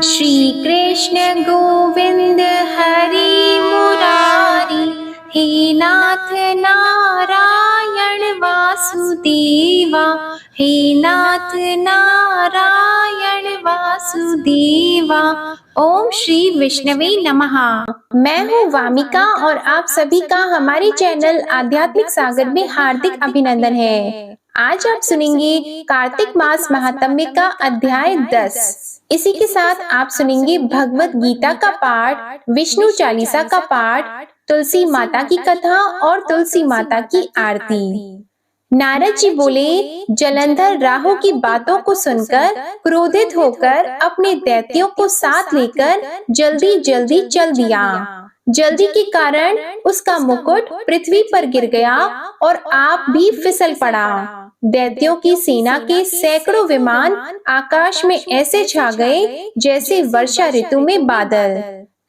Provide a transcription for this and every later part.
श्री कृष्ण गोविंद हरि मुरारी, हे नाथ नारायण वासुदेवा, हे नाथ नारायण वासुदेवा। ओम श्री विष्णवे नमः। मैं हूँ वामिका और आप सभी का हमारे चैनल आध्यात्मिक सागर में हार्दिक अभिनंदन है। आज आप सुनेंगे कार्तिक मास महात्म्य का अध्याय 10। इसी के साथ आप सुनेंगे भगवत गीता का पाठ, विष्णु चालीसा का पाठ, तुलसी माता की कथा और तुलसी माता की आरती। नारद जी बोले, जलंधर राहु की बातों को सुनकर क्रोधित होकर अपने दैत्यों को साथ लेकर जल्दी जल्दी चल दिया। जल्दी के कारण उसका मुकुट पृथ्वी पर गिर गया और आप भी फिसल पड़ा। दैत्यों की सेना के सैकड़ों विमान आकाश में ऐसे छा गए जैसे वर्षा ऋतु में बादल।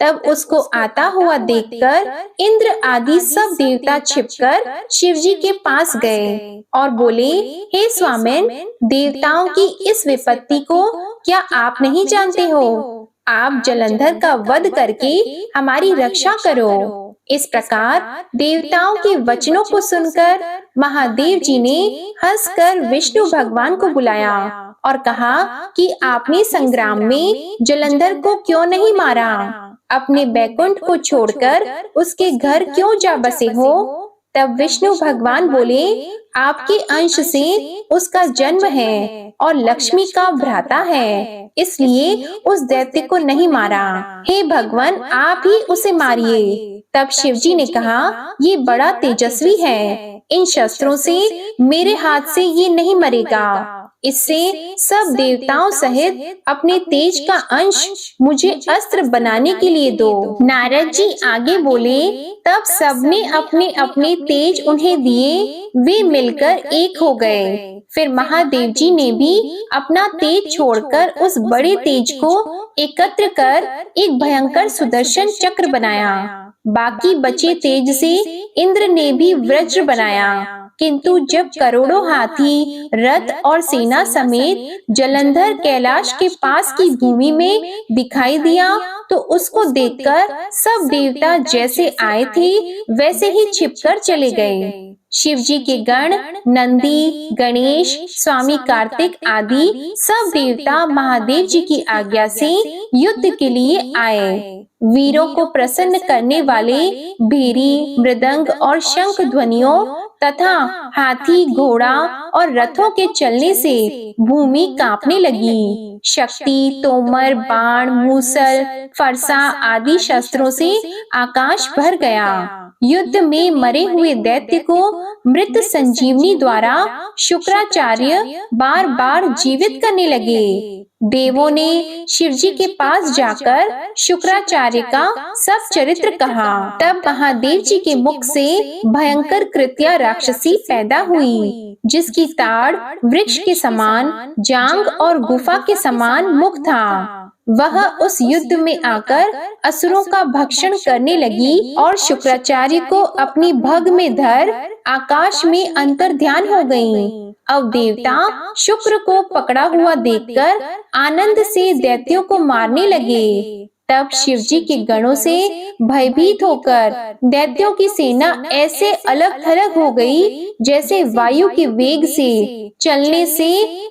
तब उसको आता हुआ देखकर इंद्र आदि सब देवता छिपकर शिव जी के पास गए और बोले, हे स्वामिन, देवताओं की इस विपत्ति को क्या आप नहीं जानते हो? आप जलंधर का वध करके हमारी रक्षा करो। इस प्रकार देवताओं के वचनों को सुनकर महादेव जी ने हंसकर विष्णु भगवान को बुलाया और कहा कि आपने संग्राम में जलंधर को क्यों नहीं मारा? अपने बैकुंठ को छोड़कर उसके घर क्यों जा बसे हो? तब विष्णु भगवान बोले, आपके अंश से उसका जन्म है और लक्ष्मी का भ्राता है, इसलिए उस दैत्य को नहीं मारा। हे भगवान, आप ही उसे मारिए। तब शिव जी ने कहा, ये बड़ा तेजस्वी है, इन शस्त्रों से मेरे हाथ से ये नहीं मरेगा। इससे सब देवताओं सहित अपने तेज का अंश मुझे अस्त्र बनाने के लिए दो। नारद जी आगे बोले, तब सबने अपने अपने तेज उन्हें दिए, वे मिलकर एक हो गए। फिर महादेव जी ने भी अपना तेज छोड़कर उस बड़े तेज को एकत्र कर एक भयंकर सुदर्शन चक्र बनाया। बाकी बचे तेज से इंद्र ने भी वज्र बनाया। किंतु जब करोड़ों हाथी, रथ और सेना समेत जलंधर कैलाश के पास की भूमि में दिखाई दिया तो उसको देखकर सब देवता जैसे आए थे वैसे ही छिपकर चले गए। शिव जी के गण नंदी, गणेश, स्वामी कार्तिक आदि सब देवता महादेव जी की आज्ञा से युद्ध के लिए आए। वीरों को प्रसन्न करने वाले भेरी, मृदंग और शंख ध्वनियों तथा हाथी, घोड़ा और रथों के चलने से भूमि कांपने लगी। शक्ति, तोमर, बाण, मूसल, फरसा आदि शस्त्रों से आकाश भर गया। युद्ध में मरे हुए दैत्य को मृत संजीवनी द्वारा शुक्राचार्य बार बार जीवित करने लगे। देवों ने शिव जी के पास जाकर शुक्राचार्य का सब चरित्र कहा। तब महादेव जी के मुख से भयंकर कृत्या राक्षसी पैदा हुई, जिसकी ताड़ वृक्ष के समान, जांग और गुफा के समान मुख था। वह उस युद्ध में आकर असुरों का भक्षण करने लगी और शुक्राचार्य को अपनी भग में धर आकाश में अंतर्ध्यान हो गयी। अब देवता शुक्र को पकड़ा हुआ देखकर आनंद से दैत्यों को मारने लगे। तब शिव जी के गणों से भयभीत होकर दैत्यों की सेना ऐसे अलग थलग हो गई जैसे वायु के वेग से चलने से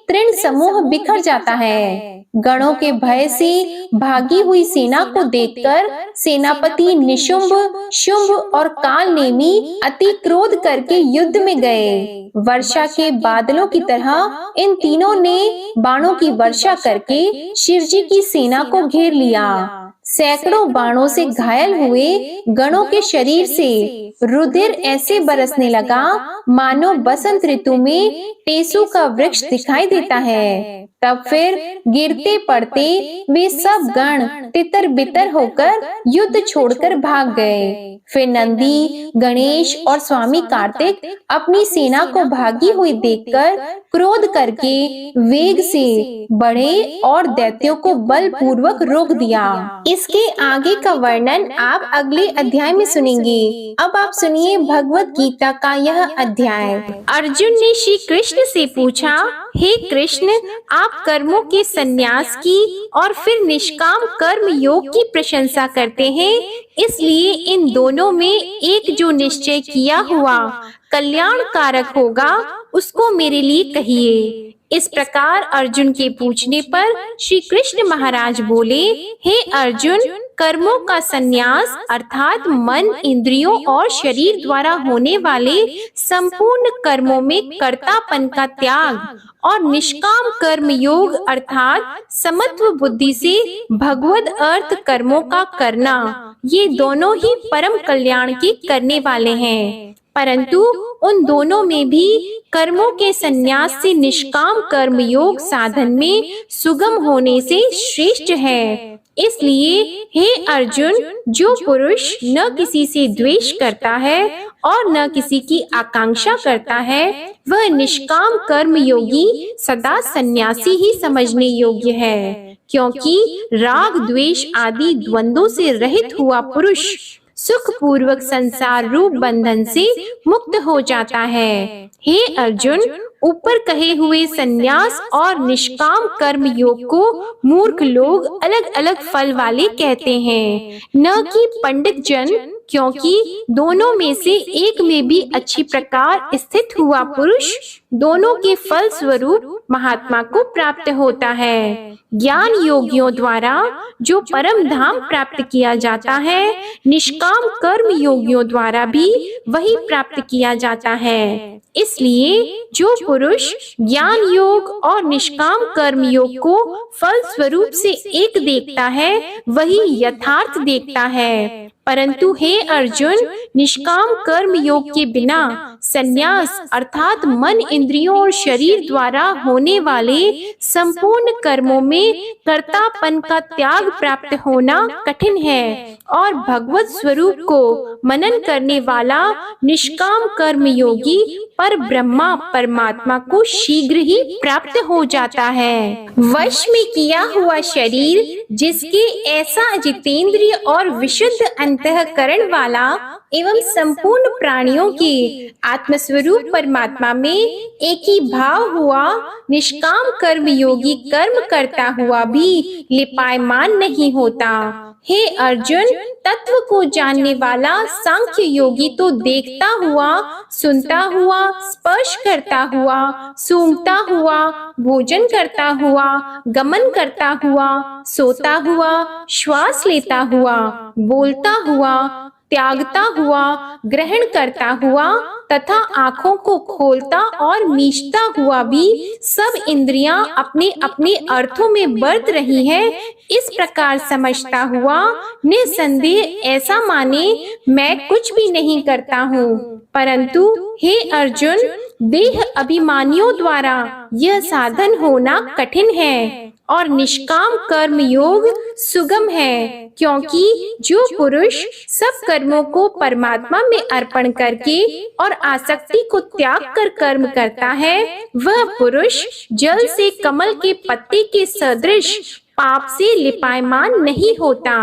तृण समूह बिखर जाता है। गणों के भय से भागी हुई सेना को देखकर सेनापति निशुंभ, शुंभ और काल नेमी अति क्रोध करके युद्ध में गए। वर्षा के बादलों की तरह इन तीनों ने बाणों की वर्षा करके शिव जी की सेना को घेर लिया। सैकड़ों बाणों से घायल हुए गणों के शरीर से रुधिर ऐसे बरसने लगा मानो बसंत ऋतु में टेसू का वृक्ष दिखाई देता है। तब फिर गिरते पड़ते वे सब गण तितर बितर होकर युद्ध छोड़कर भाग गए। फिर नंदी, गणेश और स्वामी कार्तिक अपनी सेना को भागी हुई देखकर क्रोध करके वेग से बढ़े और दैत्यों को बलपूर्वक रोक दिया। इसके आगे का वर्णन आप अगले अध्याय में सुनेंगे। अब आप सुनिए भगवत गीता का यह अध्याय। अर्जुन ने श्री कृष्ण से पूछा, हे कृष्ण, आप कर्मों के संन्यास की और फिर निष्काम कर्म योग की प्रशंसा करते हैं, इसलिए इन दोनों में एक जो निश्चय किया हुआ कल्याणकारक होगा उसको मेरे लिए कहिए। इस प्रकार अर्जुन के पूछने पर श्री कृष्ण महाराज बोले, हे अर्जुन, कर्मों का संन्यास अर्थात मन, इंद्रियों और शरीर द्वारा होने वाले संपूर्ण कर्मों में कर्तापन का त्याग और निष्काम कर्म योग अर्थात समत्व बुद्धि से भगवद अर्थ कर्मों का करना, ये दोनों ही परम कल्याण के करने वाले हैं। परंतु उन दोनों में भी कर्मों के संन्यास से निष्काम कर्म योग साधन में सुगम होने से श्रेष्ठ है। इसलिए हे अर्जुन, जो पुरुष न किसी से द्वेष करता है और न किसी की आकांक्षा करता है, वह निष्काम कर्म योगी सदा सन्यासी ही समझने योग्य है, क्योंकि राग द्वेष आदि द्वंद्वों से रहित हुआ पुरुष सुख पूर्वक संसार रूप बंधन से मुक्त हो जाता है। हे अर्जुन, ऊपर कहे हुए संन्यास और निष्काम कर्म योग को मूर्ख लोग अलग अलग फल वाले कहते हैं, न कि पंडित जन, क्योंकि दोनों में से एक में भी अच्छी प्रकार स्थित हुआ पुरुष दोनों के फल स्वरूप महात्मा को प्राप्त होता है। ज्ञान योगियों द्वारा जो परम धाम प्राप्त किया जाता है, निष्काम कर्म योगियों द्वारा भी वही प्राप्त किया जाता है। इसलिए जो पुरुष ज्ञान योग और निष्काम कर्म योग को फल स्वरूप से एक देखता है, वही यथार्थ देखता है। परंतु हे अर्जुन, निष्काम कर्म योग के बिना संन्यास अर्थात मन, इंद्रियों और शरीर द्वारा होने वाले संपूर्ण कर्मों में कर्तापन का त्याग प्राप्त होना कठिन है और भगवत स्वरूप को मनन करने वाला निष्काम कर्म योगी पर ब्रह्मा परमात्मा को शीघ्र ही प्राप्त हो जाता है। वश में किया हुआ शरीर जिसके ऐसा जितेंद्रिय और विशुद्ध अंतःकरण वाला एवं संपूर्ण प्राणियों के आत्मस्वरूप परमात्मा में एक ही भाव हुआ निष्काम कर्म योगी कर्म करता हुआ भी लिपायमान नहीं होता। हे अर्जुन, तत्व को जानने वाला सांख्य योगी तो देखता हुआ, सुनता हुआ, स्पर्श करता हुआ, सूंघता हुआ, भोजन करता हुआ, गमन करता हुआ, सोता हुआ, श्वास लेता हुआ, बोलता हुआ, त्यागता हुआ, ग्रहण करता हुआ तथा आँखों को खोलता और मीचता हुआ भी सब इंद्रियां अपने अपने अर्थों में बरत रही है, इस प्रकार समझता हुआ निसंदेह ऐसा माने मैं कुछ भी नहीं करता हूँ। परंतु हे अर्जुन, देह अभिमानियों द्वारा यह साधन होना कठिन है और निष्काम कर्म योग सुगम है, क्योंकि जो पुरुष सब कर्मों को परमात्मा में अर्पण करके और आसक्ति को त्याग कर कर्म करता है, वह पुरुष जल से कमल के पत्ते के सदृश पाप से लिपायमान नहीं होता।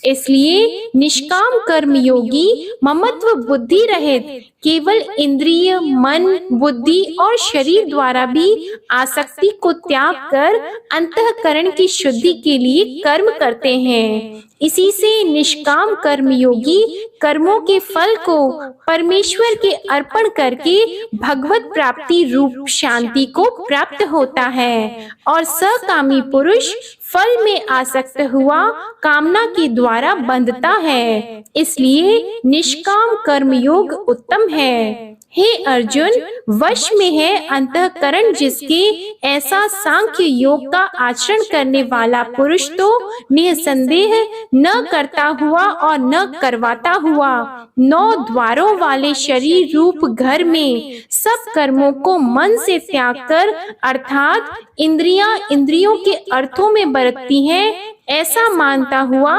इसलिए निष्काम कर्म योगी ममत्व बुद्धि रहित केवल इंद्रिय, मन, बुद्धि और शरीर द्वारा भी आसक्ति को त्याग कर अंतःकरण की शुद्धि के लिए कर्म करते हैं। इसी से निष्काम कर्म योगी कर्मों के फल को परमेश्वर के अर्पण करके भगवत प्राप्ति रूप शांति को प्राप्त होता है और सकामी पुरुष फल में आसक्त हुआ कामना के द्वारा बंधता है। इसलिए निष्काम कर्म योग उत्तम है। हे अर्जुन, वश में है अंतःकरण जिसके, ऐसा सांख्य योग का आचरण करने वाला पुरुष तो निसंदेह न करता हुआ और न करवाता हुआ 9 द्वारों वाले शरीर रूप घर में सब कर्मों को मन से त्याग कर अर्थात इंद्रियों के अर्थों में बरतती हैं, ऐसा मानता हुआ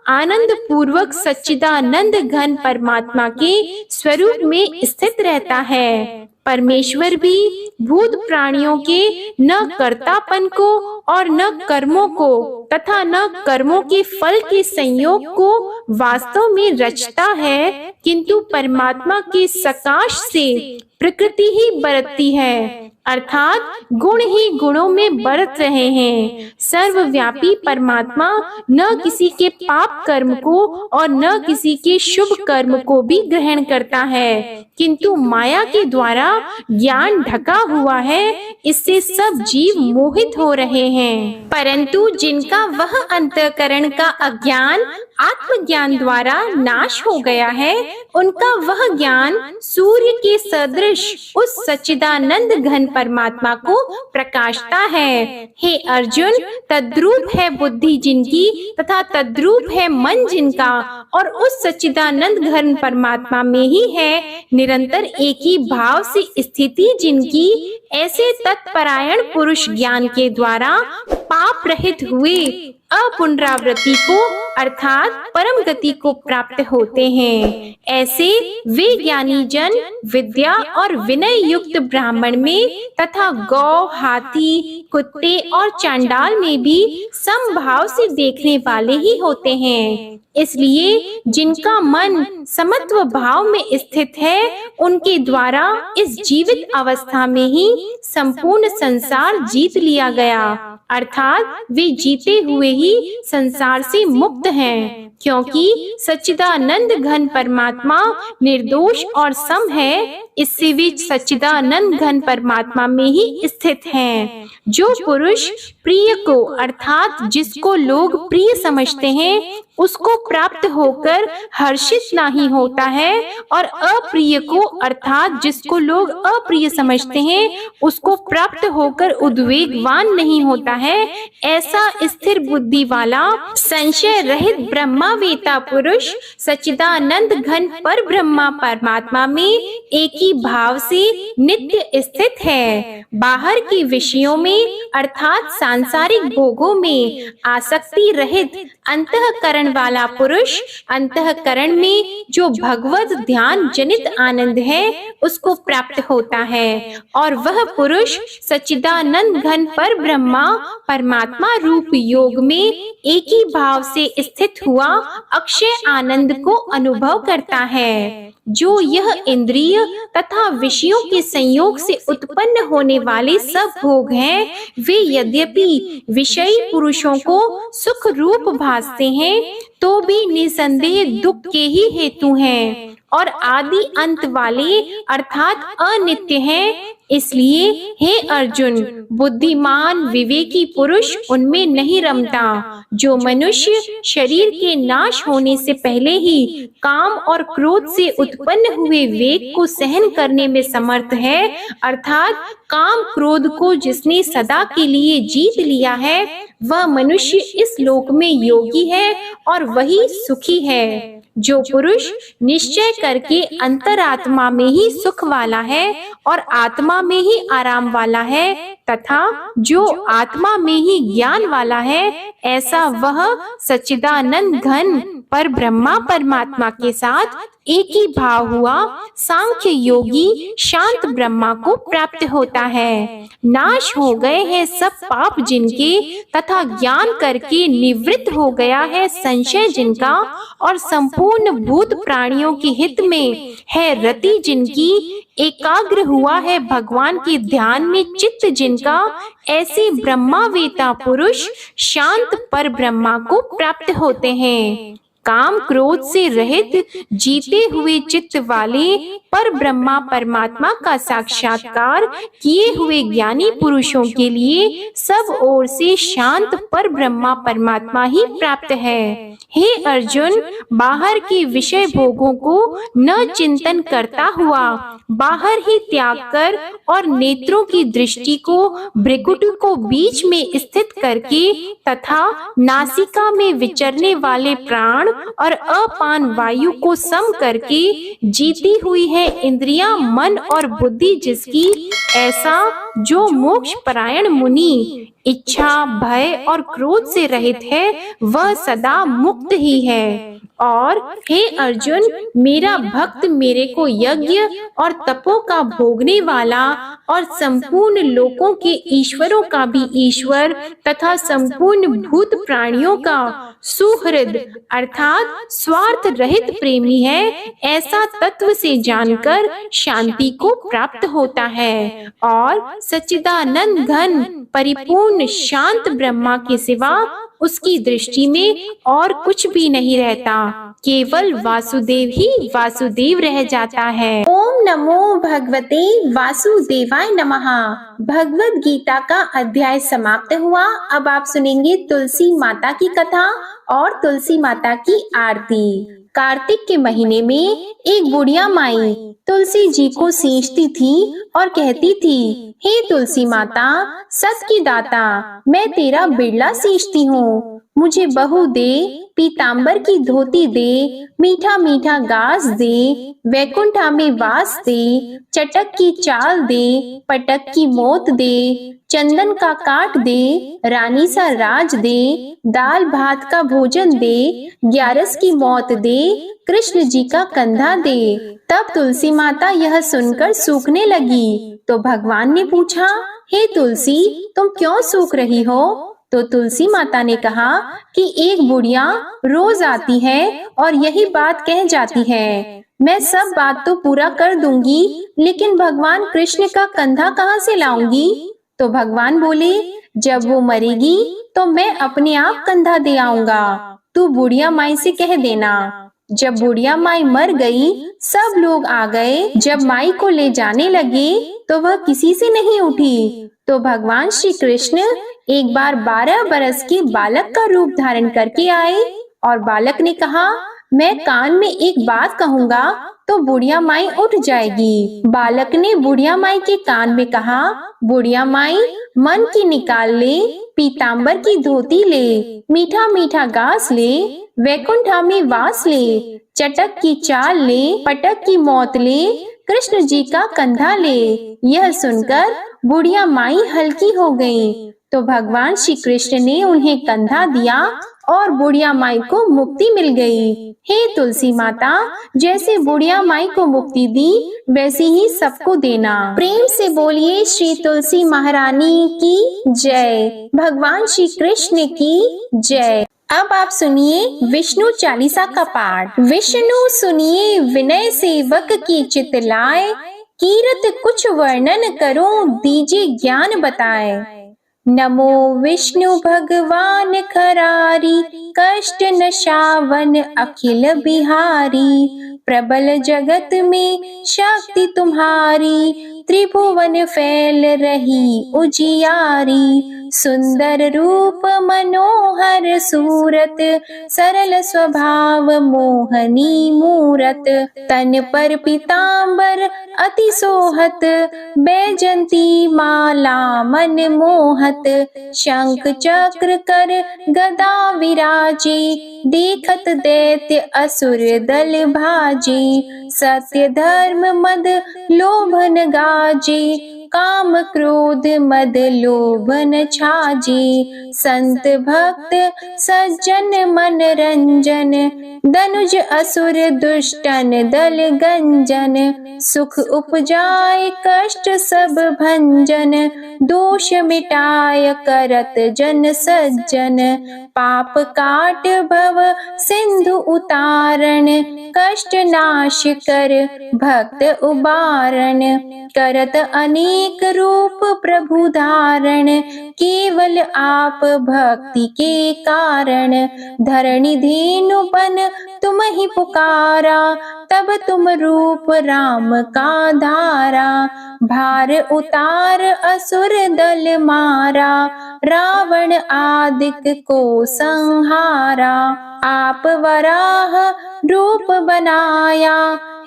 आनंद पूर्वक सच्चिदानंद घन परमात्मा के स्वरूप में स्थित रहता है। परमेश्वर भी भूत प्राणियों के न कर्तापन को और न कर्मों को तथा न कर्मों के फल के संयोग को वास्तव में रचता है, किंतु परमात्मा के सकाश से प्रकृति ही बरतती है। अर्थात गुण ही गुणों में बरत रहे हैं। सर्वव्यापी परमात्मा न किसी के पाप कर्म को और न किसी के शुभ कर्म को भी ग्रहण करता है, किंतु माया के द्वारा ज्ञान ढका हुआ है, इससे सब जीव मोहित हो रहे हैं। परंतु जिनका वह अंतःकरण का अज्ञान आत्मज्ञान द्वारा नाश हो गया है, उनका वह ज्ञान सूर्य के सदृश उस सच्चिदानंद घन परमात्मा को प्रकाशता है। हे अर्जुन, तद्रूप है बुद्धि जिनकी तथा तद्रूप है मन जिनका, और उस सच्चिदानंद घन परमात्मा में ही है निरंतर एक ही भाव से स्थिति जिनकी, ऐसे तत्परायण पुरुष ज्ञान के द्वारा पाप रहित हुए अपुनरावृत्ति को अर्थात परम गति को प्राप्त होते हैं। ऐसे वे ज्ञानी जन विद्या और विनय युक्त ब्राह्मण में तथा गौ, हाथी, कुत्ते और चांडाल में भी समभाव से देखने वाले ही होते हैं। इसलिए जिनका मन समत्व भाव में स्थित है, उनके द्वारा इस जीवित अवस्था में ही संपूर्ण संसार जीत लिया गया, अर्थात वे जीते हुए ही संसार से मुक्त हैं, क्योंकि सच्चिदानंद घन परमात्मा निर्दोष और सम है, इससे वे सच्चिदानंद घन परमात्मा में ही स्थित हैं। जो पुरुष प्रिय को अर्थात जिसको लोग प्रिय समझते हैं, उसको प्राप्त होकर हर्षित नहीं होता है, और अप्रिय को अर्थात जिसको लोग अप्रिय समझते हैं, उसको प्राप्त होकर उद्वेगवान नहीं होता है, ऐसा स्थिर बुद्धि वाला संशय रहित ब्रह्मावेता पुरुष सच्चिदानंद घन पर ब्रह्मा परमात्मा में एक ही भाव से नित्य स्थित है। बाहर के विषयों में अर्थात सांसारिक भोगों में आसक्ति रहित अंतःकरण वाला पुरुष अंतःकरण में जो भगवत ध्यान जनित आनंद है उसको प्राप्त होता है, और वह पुरुष सच्चिदानंद घन पर ब्रह्मा परमात्मा रूप योग में एक ही भाव से स्थित हुआ अक्षय आनंद को अनुभव करता है। जो यह इंद्रिय तथा विषयों के संयोग से उत्पन्न होने वाले सब भोग हैं, वे यद्यपि विषयी पुरुषों को सुख रूप भासते हैं, तो भी निसंदेह दुख के ही हेतु हैं और आदि अंत वाले अर्थात अनित्य हैं। इसलिए हे अर्जुन, बुद्धिमान विवेकी पुरुष उनमें नहीं रमता। जो मनुष्य शरीर के नाश होने से पहले ही काम और क्रोध से उत्पन्न हुए वेग को सहन करने में समर्थ है, अर्थात काम क्रोध को जिसने सदा के लिए जीत लिया है, वह मनुष्य इस लोक में योगी है और वही सुखी है। जो पुरुष निश्चय करके अंतरात्मा में ही सुख वाला है और आत्मा में ही आराम वाला है, तथा जो आत्मा में ही ज्ञान वाला है, ऐसा वह सच्चिदानंद घन पर ब्रह्मा परमात्मा के साथ एक ही भाव हुआ सांख्य योगी शांत ब्रह्मा को प्राप्त होता है। नाश हो गए हैं सब पाप जिनके, तथा ज्ञान करके निवृत्त हो गया है संशय जिनका, और संपूर्ण भूत प्राणियों के हित में है रति जिनकी, एकाग्र हुआ है भगवान के ध्यान में चित्त जिनका, ऐसे ब्रह्मावेता पुरुष शांत पर ब्रह्मा को प्राप्त होते हैं। काम क्रोध से रहित जीते हुए चित्त वाले पर ब्रह्मा परमात्मा का साक्षात्कार किए हुए ज्ञानी पुरुषों के लिए सब ओर से शांत पर ब्रह्मा परमात्मा ही प्राप्त है। हे अर्जुन, बाहर के विषय भोगों को न चिंतन करता हुआ बाहर ही त्याग कर और नेत्रों की दृष्टि को भ्रिकुट को बीच में स्थित करके तथा नासिका में विचरने वाले प्राण और अपान वायु को सम करके जीती हुई है इंद्रियां, मन और बुद्धि जिसकी, ऐसा जो मोक्ष परायण मुनि इच्छा, भय और क्रोध से रहित है, वह सदा मुक्त ही है। और हे अर्जुन, मेरा भक्त मेरे को यज्ञ और तपों का भोगने वाला और संपूर्ण लोकों के ईश्वरों का भी ईश्वर तथा संपूर्ण भूत प्राणियों का सुहृद अर्थात स्वार्थ रहित प्रेमी है, ऐसा तत्व से जानकर शांति को प्राप्त होता है और सच्चिदानंद घन परिपूर्ण शांत ब्रह्मा के सिवा उसकी दृष्टि में और कुछ भी नहीं रहता, केवल वासुदेव ही वासुदेव रह जाता है। ओम नमो भगवते वासुदेवाय नमः। भगवद गीता का अध्याय समाप्त हुआ। अब आप सुनेंगे तुलसी माता की कथा और तुलसी माता की आरती। कार्तिक के महीने में एक बुढ़िया माई तुलसी जी को सींचती थी और कहती थी, हे तुलसी माता, सत की दाता, मैं तेरा बिरला सींचती हूँ, मुझे बहू दे, पीतांबर की धोती दे, मीठा मीठा घास दे, वैकुंठा में वास दे, चटक की चाल दे, पटक की मोत दे, चंदन का काट दे, रानी सा राज दे, दाल भात का भोजन दे, ग्यारस की मौत दे, कृष्ण जी का कंधा दे। तब तुलसी माता यह सुनकर सूखने लगी तो भगवान ने पूछा, हे तुलसी, तुम क्यों सूख रही हो? तो तुलसी माता ने कहा कि एक बुढ़िया रोज आती है और यही बात कह जाती है, मैं सब बात तो पूरा कर दूंगी, लेकिन भगवान कृष्ण का कंधा कहाँ से लाऊंगी? तो भगवान बोले, जब वो मरेगी तो मैं अपने आप कंधा दे आऊंगा, तू बुढ़िया माई से कह देना। जब बुढ़िया माई मर गई, सब लोग आ गए। जब माई को ले जाने लगे तो वह किसी से नहीं उठी। तो भगवान श्री कृष्ण एक बार 12 बरस के बालक का रूप धारण करके आए और बालक ने कहा, मैं कान में एक बात कहूंगा तो बुढ़िया माई उठ जाएगी। बालक ने बुढ़िया माई के कान में कहा, बुढ़िया माई, मन की निकाल ले, पीतांबर की धोती ले, मीठा मीठा घास ले, वैकुंठा में वास ले, चटक की चाल ले, पटक की मौत ले, कृष्ण जी का कंधा ले। यह सुनकर बुढ़िया माई हल्की हो गई। तो भगवान श्री कृष्ण ने उन्हें कंधा दिया और बुढ़िया माई को मुक्ति मिल गई। हे तुलसी माता, जैसे बुढ़िया माई को मुक्ति दी वैसे ही सबको देना। प्रेम से बोलिए श्री तुलसी महारानी की जय, भगवान श्री कृष्ण की जय। अब आप सुनिए विष्णु चालीसा का पाठ। विष्णु सुनिए विनय सेवक की चित लाए, कीरत कुछ वर्णन करो दीजिए ज्ञान बताए। नमो विष्णु भगवान खरारी, कष्ट नशावन अखिल बिहारी, प्रबल जगत में शक्ति तुम्हारी, त्रिभुवन फैल रही उजियारी। सुंदर रूप मनोहर सूरत, सरल स्वभाव मोहनी मूरत, तन पर पीतांबर अति सोहत, बैजंती माला मन मोहत, शंख चक्र कर गदा विराजे, देखत दैत्य असुर दल भाजे, सत्य धर्म मद लोभन गाजे, काम क्रोध मद लोभन छाजे, संत भक्त सज्जन मन रंजन, धनुज असुर दुष्टन दल गंजन, सुख उपजाए कष्ट सब भंजन, दोष मिटाय करत जन सज्जन, पाप काट भव सिंधु उतारण, कष्ट नाश कर भक्त उबारण, करत अनेक रूप प्रभु धारण, केवल आप भक्ति के कारण, धरणी धेनु बन तुम ही पुकारा, तब तुम रूप राम का धारा, भार उतार असुर दल मारा, रावण आदिक को संहारा। आप वराह रूप बनाया,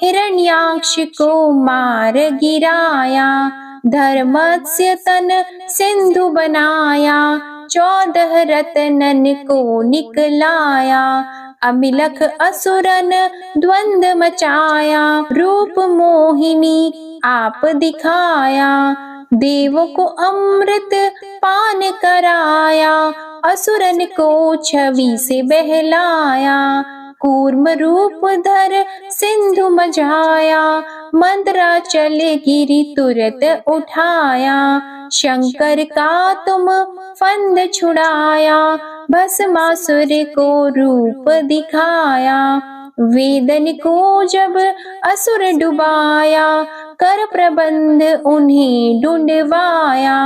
हिरण्याक्ष को मार गिराया, धर्मस्य तन सिंधु बनाया, 14 रत्नन को निकलाया, अमिलख असुरन द्वंद मचाया, रूप मोहिनी आप दिखाया, देवों को अमृत पान कराया, असुरन को छवि से बहलाया, कूर्म रूप धर सिंधु मझाया, मंदराचल गिरि तुरत उठाया, शंकर का तुम फंद छुड़ाया, भस्मासुर को रूप दिखाया। वेदन को जब असुर डुबाया, कर प्रबंध उन्हें ढूंढवाया।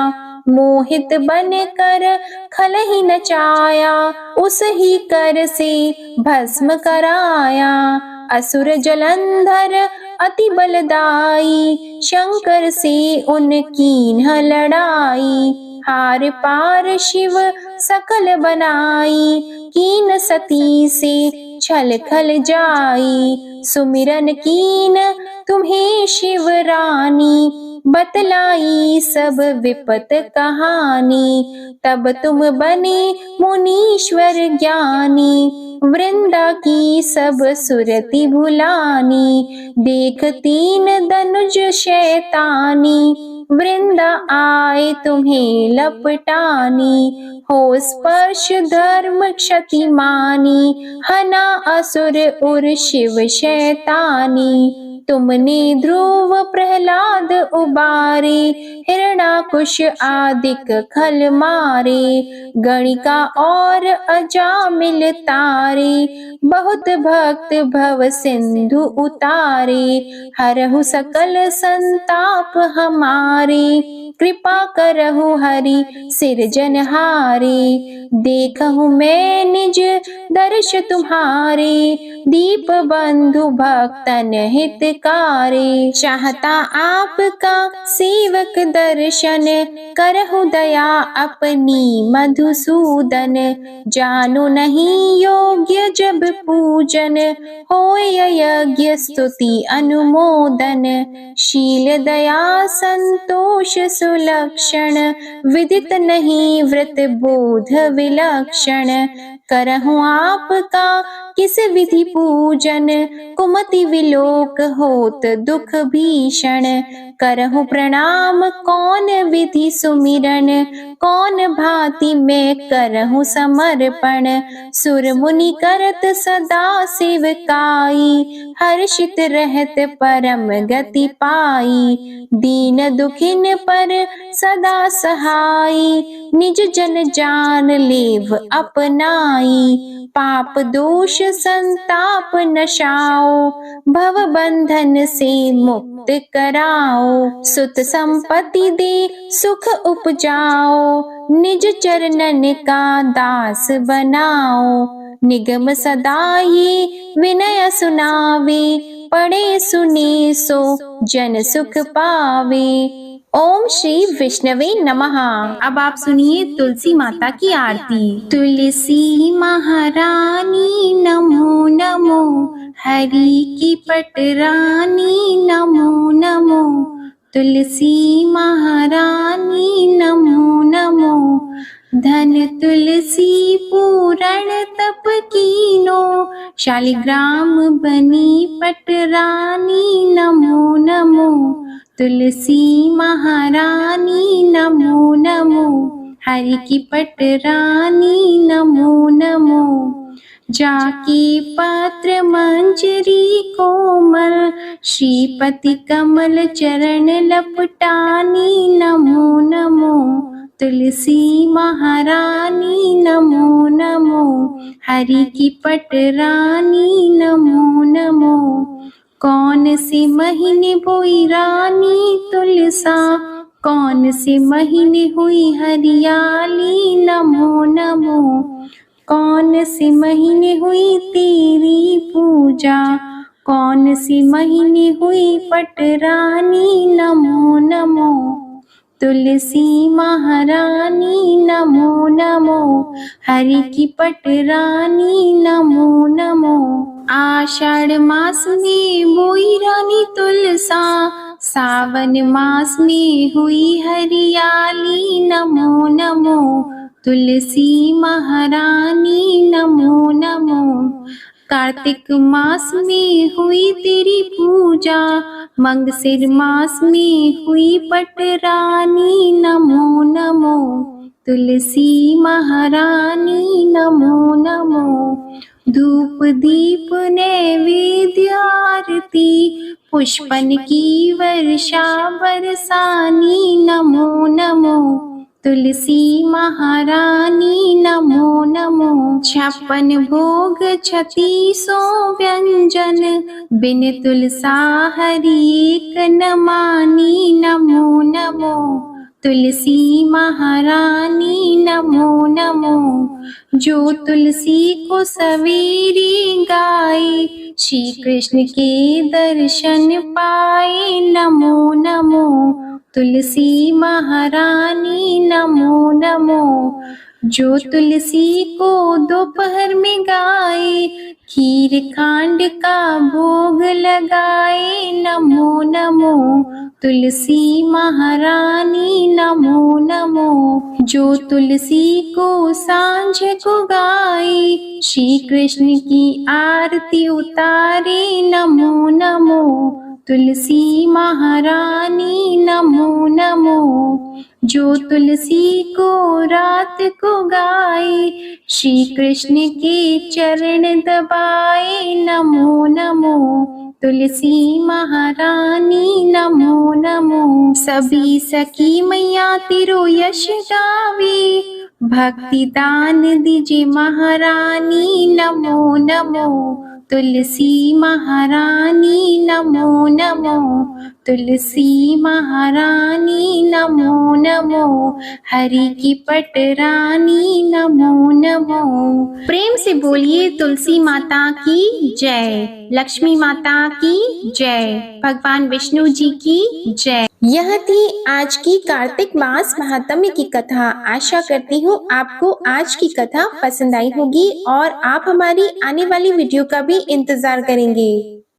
मोहित बन कर खल ही नचाया, उस ही कर से भस्म कराया। असुर जलंधर अति बलदाई, शंकर से उनकी न लड़ाई। हार पार शिव सकल बनाई, कीन सती से छल खल जाई। सुमिरन कीन तुम्हें शिव रानी, बतलाई सब विपत कहानी। तब तुम बने मुनीश्वर ज्ञानी, वृंदा की सब सुरति भुलानी। देख तीन धनुज शैतानी, वृंदा आए तुम्हें लपटानी। हो स्पर्श धर्म क्षति मानी, हना असुर उर शिव शैतानी। तुमने ध्रुव प्रहलाद उबारे, हिरणाकुश आदिक खल मारे। गणिका और अजामिल तारे, बहुत भक्त भव सिंधु उतारे। हरहु सकल संताप हमारे, कृपा करहु हरि सिरजनहारे। देखहु मैं निज दर्श तुम्हारे, दीप बंधु भक्तन हितकारे। चाहता आपका सेवक दर्शन, करहु दया अपनी मधुसूदन। जानो नहीं योग्य जब पूजन, होय यज्ञ स्तुति अनुमोदन। शील दया संतोष सुलक्षण, विदित नहीं व्रत बोध विलक्षण। करहु आपका किस विधि पूजन, कुमति विलोक होत दुख भीषण। करहु प्रणाम कौन विधि सुमिरन, कौन भांति मैं करहु समर्पण। सुर मुनि करत सदा सेवकाई, हर्षित रहत परम गति पाई। दीन दुखिन पर सदा सहाई, निज जन जान लेव अपनाई। पाप दोष संताप नशाओ, भव बंधन से मुक्त कराओ। सुत संपत्ति दे सुख उपजाओ, निज चरणन का दास बनाओ। निगम सदा ये विनय सुनावे, पढ़े सुने सो जन सुख पावे। ओम श्री विष्णवे नमः। अब आप सुनिए तुलसी माता की आरती। तुलसी महारानी नमो नमो, हरि की पटरानी नमो नमो। तुलसी महारानी नमो नमो, धन तुलसी पूरण तप कीनो। शालिग्राम बनी पटरानी नमो नमो। तुलसी महारानी नमो नमो, हरि की पटरानी नमो नमो। जाकी पत्र मंजरी कोमल, श्रीपति कमल चरण लपटानी नमो नमो। तुलसी महारानी नमो नमो, हरि की पटरानी नमो नमो। कौन से महीने बोई रानी तुलसा, कौन से महीने हुई हरियाली नमो नमो। कौन से महीने हुई तेरी पूजा, कौन से महीने हुई पटरानी नमो नमो। तुलसी महारानी नमो नमो, हरि की पटरानी नमो नमो। आषाढ़ मास में बोई रानी तुलसा, सावन मास में हुई हरियाली नमो नमो। तुलसी महारानी नमो नमो। कार्तिक मास में हुई तेरी पूजा, मंगसिर मास में हुई पटरानी नमो नमो। तुलसी महारानी नमो नमो। धूप दीप नैवेद्य आरती पुष्पन की वर्षा बरसानी। नमो नमो तुलसी महारानी नमो नमो। 56 भोग 36 व्यंजन बिन तुलसा हरि एक न मानी। नमो नमो तुलसी महारानी नमो नमो। जो तुलसी को सवेरे गाए श्री कृष्ण के दर्शन पाए। नमो नमो तुलसी महारानी नमो नमो। जो तुलसी को दोपहर में गाए खीर खांड का भोग लगाए। नमो नमो तुलसी महारानी नमो नमो। जो तुलसी को सांझ को गाए श्री कृष्ण की आरती उतारे। नमो नमो तुलसी महारानी नमो नमो। जो तुलसी को रात को गाए श्री कृष्ण के चरण दबाए। नमो नमो तुलसी महारानी नमो नमो। सभी सखी मैया तेरो यश गावे भक्ति दान दीजिए महारानी। नमो नमो तुलसी महारानी नमो नमो। तुलसी महारानी नमो नमो। हरि की पटरानी नमो नमो। प्रेम से बोलिए तुलसी माता की जय, लक्ष्मी माता की जय, भगवान विष्णु जी की जय। यह थी आज की कार्तिक मास महात्म्य की कथा। आशा करती हूँ आपको आज की कथा पसंद आई होगी और आप हमारी आने वाली वीडियो का भी इंतजार करेंगे।